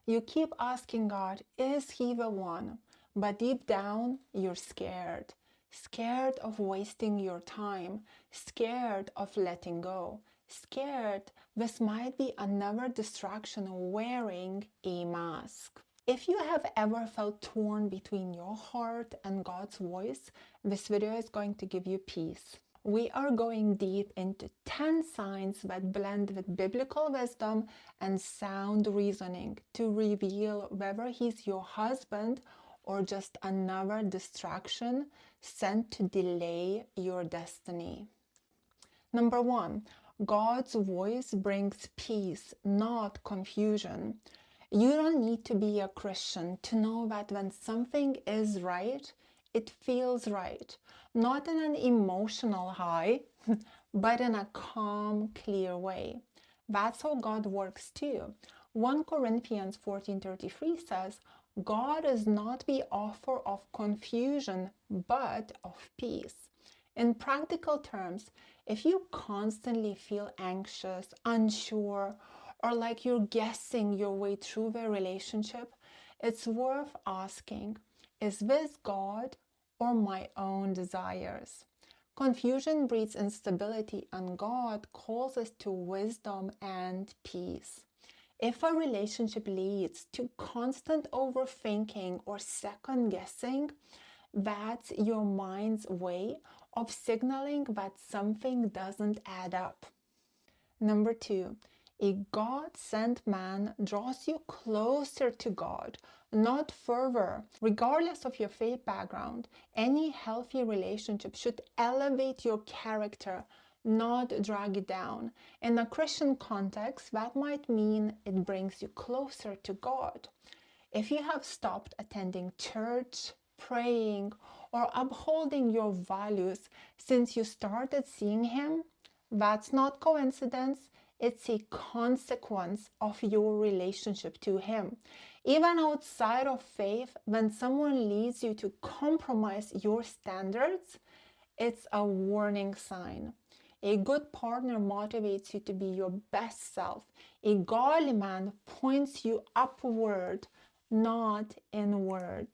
You keep asking God, is he the one? But deep down, you're scared. Scared of wasting your time. Scared of letting go. Scared this might be another distraction wearing a mask. If you have ever felt torn between your heart and God's voice, this video is going to give you peace. We are going deep into 10 signs that blend with biblical wisdom and sound reasoning to reveal whether he's your husband or just another distraction sent to delay your destiny. Number 1, God's voice brings peace, not confusion. You don't need to be a Christian to know that when something is right, it feels right. Not in an emotional high, but in a calm, clear way. That's how God works too. 1 Corinthians 14:33 says, God is not the author of confusion, but of peace. In practical terms, if you constantly feel anxious, unsure, or like you're guessing your way through the relationship, it's worth asking, is this God or my own desires? Confusion breeds instability, and God calls us to wisdom and peace. If a relationship leads to constant overthinking or second guessing, that's your mind's way of signaling that something doesn't add up. Number 2, a God-sent man draws you closer to God, not further. Regardless of your faith background, any healthy relationship should elevate your character, not drag you down. In a Christian context, that might mean it brings you closer to God. If you have stopped attending church, praying, or upholding your values since you started seeing him, that's not coincidence. It's a consequence of your relationship to him. Even outside of faith, when someone leads you to compromise your standards, it's a warning sign. A good partner motivates you to be your best self. A godly man points you upward, not inward.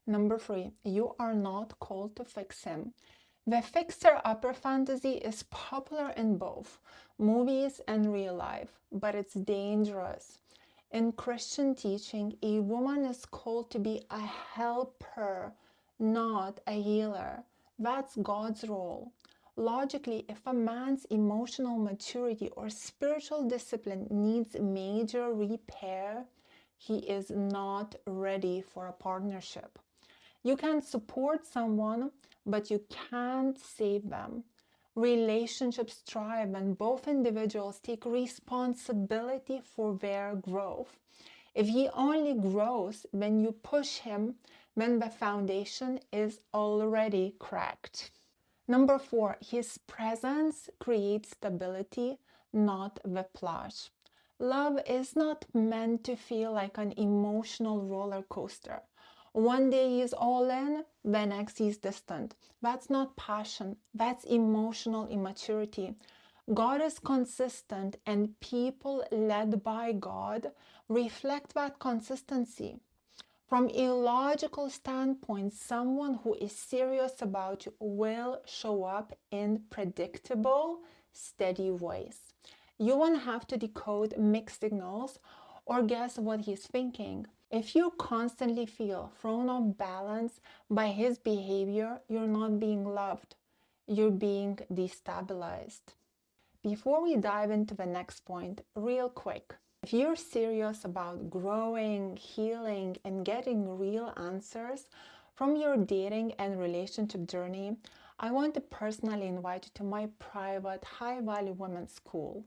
Number 3, you are not called to fix him. The fixer-upper fantasy is popular in both movies and real life, but it's dangerous. In Christian teaching, a woman is called to be a helper, not a healer. That's God's role. Logically, if a man's emotional maturity or spiritual discipline needs major repair, he is not ready for a partnership. You can support someone, but you can't save them. Relationships thrive when both individuals take responsibility for their growth. If he only grows when you push him, then the foundation is already cracked. Number 4, his presence creates stability, not whiplash. Love is not meant to feel like an emotional roller coaster. One day he's all in, the next he's distant. That's not passion, that's emotional immaturity. God is consistent, and people led by God reflect that consistency. From a logical standpoint, someone who is serious about you will show up in predictable, steady ways. You won't have to decode mixed signals or guess what he's thinking. If you constantly feel thrown off balance by his behavior, you're not being loved. You're being destabilized. Before we dive into the next point, real quick, if you're serious about growing, healing, and getting real answers from your dating and relationship journey, I want to personally invite you to my private high-value women's school.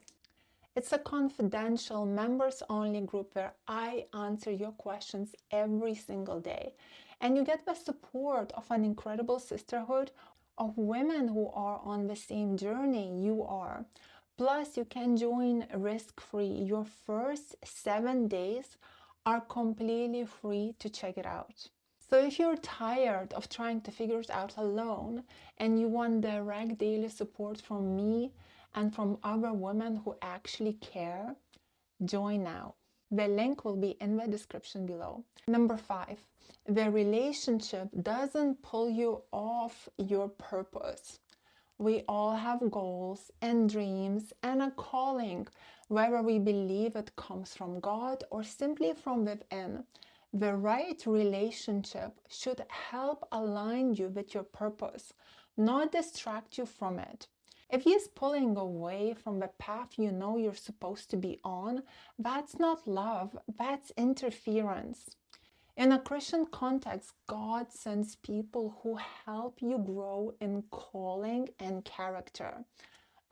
It's a confidential, members-only group where I answer your questions every single day. And you get the support of an incredible sisterhood of women who are on the same journey you are. Plus, you can join risk-free. Your first 7 days are completely free to check it out. So if you're tired of trying to figure it out alone and you want direct daily support from me and from other women who actually care, join now. The link will be in the description below. Number 5, the relationship doesn't pull you off your purpose. We all have goals and dreams and a calling, whether we believe it comes from God or simply from within. The right relationship should help align you with your purpose, not distract you from it. If he's pulling away from the path you know you're supposed to be on, that's not love, that's interference. In a Christian context, God sends people who help you grow in calling and character.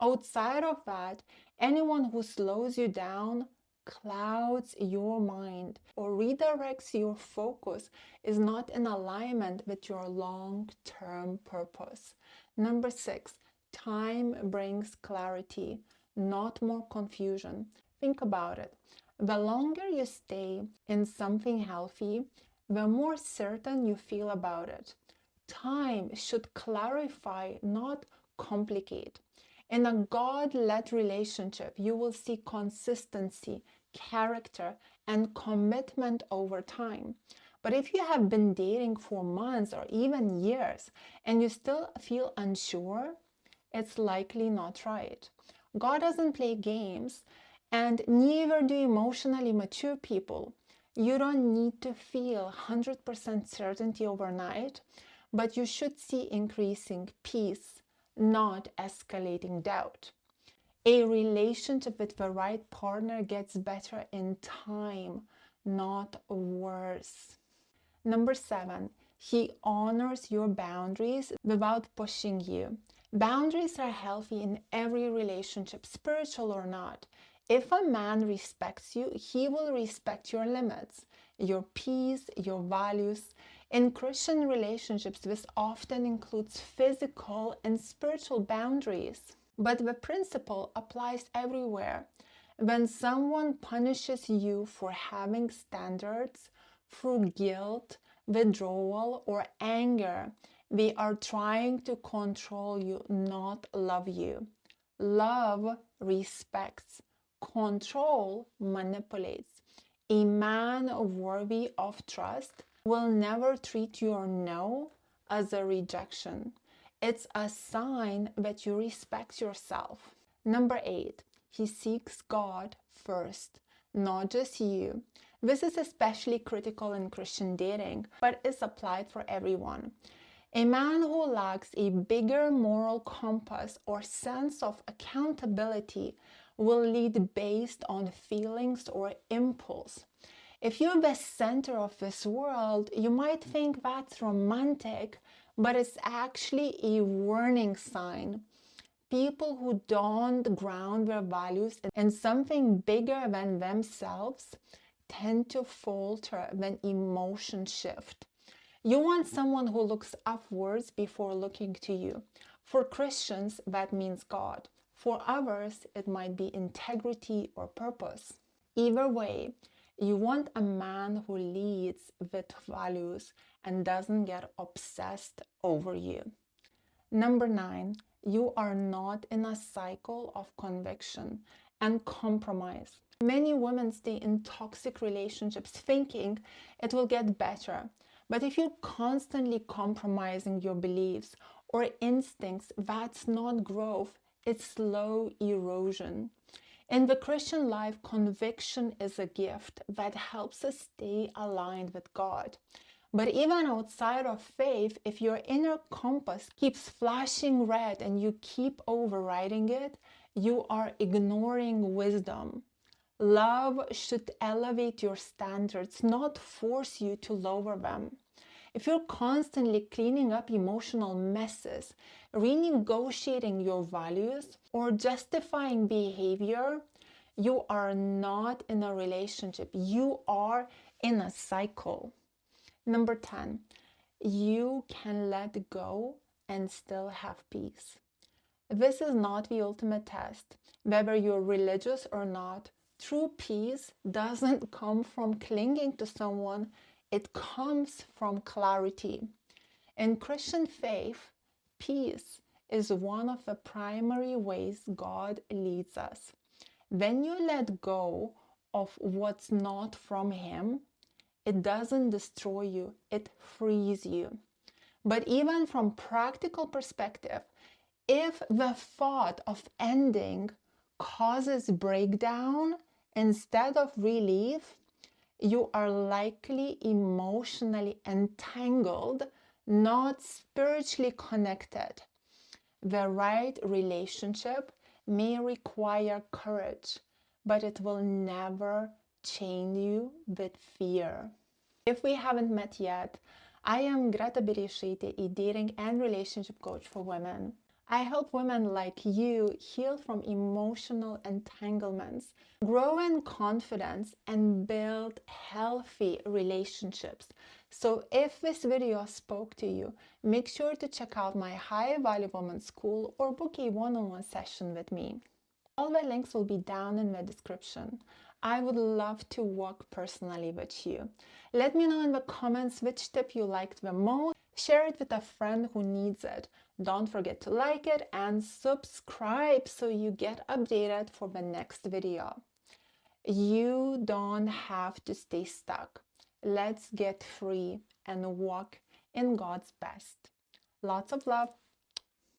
Outside of that, anyone who slows you down, clouds your mind, or redirects your focus is not in alignment with your long-term purpose. Number 6, time brings clarity, not more confusion. Think about it. The longer you stay in something healthy, the more certain you feel about it. Time should clarify, not complicate. In a God-led relationship, you will see consistency, character, and commitment over time. But if you have been dating for months or even years and you still feel unsure, it's likely not right. God doesn't play games, and neither do emotionally mature people. You don't need to feel 100% certainty overnight, but you should see increasing peace, not escalating doubt. A relationship with the right partner gets better in time, not worse. Number 7, he honors your boundaries without pushing you. Boundaries are healthy in every relationship, spiritual or not. If a man respects you, he will respect your limits, your peace, your values. In Christian relationships, this often includes physical and spiritual boundaries. But the principle applies everywhere. When someone punishes you for having standards through guilt, withdrawal, or anger, they are trying to control you, not love you. Love respects. Control manipulates. A man worthy of trust will never treat your no as a rejection. It's a sign that you respect yourself. Number 8, he seeks God first, not just you. This is especially critical in Christian dating, but is applied for everyone. A man who lacks a bigger moral compass or sense of accountability will lead based on feelings or impulse. If you're the center of this world, you might think that's romantic, but it's actually a warning sign. People who don't ground their values in something bigger than themselves tend to falter when emotions shift. You want someone who looks upwards before looking to you. For Christians, that means God. For others, it might be integrity or purpose. Either way, you want a man who leads with values and doesn't get obsessed over you. Number 9, you are not in a cycle of conviction and compromise. Many women stay in toxic relationships thinking it will get better. But if you're constantly compromising your beliefs or instincts, that's not growth, it's slow erosion. In the Christian life, conviction is a gift that helps us stay aligned with God. But even outside of faith, if your inner compass keeps flashing red and you keep overriding it, you are ignoring wisdom. Love should elevate your standards, not force you to lower them. If you're constantly cleaning up emotional messes, renegotiating your values, or justifying behavior, you are not in a relationship. You are in a cycle. Number 10, you can let go and still have peace. This is not the ultimate test. Whether you're religious or not, true peace doesn't come from clinging to someone. It comes from clarity. In Christian faith, peace is one of the primary ways God leads us. When you let go of what's not from Him, it doesn't destroy you, it frees you. But even from practical perspective, if the thought of ending causes breakdown instead of relief, you are likely emotionally entangled, not spiritually connected. The right relationship may require courage, but it will never chain you with fear. If we haven't met yet, I am Greta Bereisaite, a dating and relationship coach for women. I help women like you heal from emotional entanglements, grow in confidence, and build healthy relationships. So if this video spoke to you, make sure to check out my High Value Woman School or book a one-on-one session with me. All the links will be down in the description. I would love to work personally with you. Let me know in the comments which tip you liked the most. Share it with a friend who needs it. Don't forget to like it and subscribe so you get updated for the next video. You don't have to stay stuck. Let's get free and walk in God's best. Lots of love.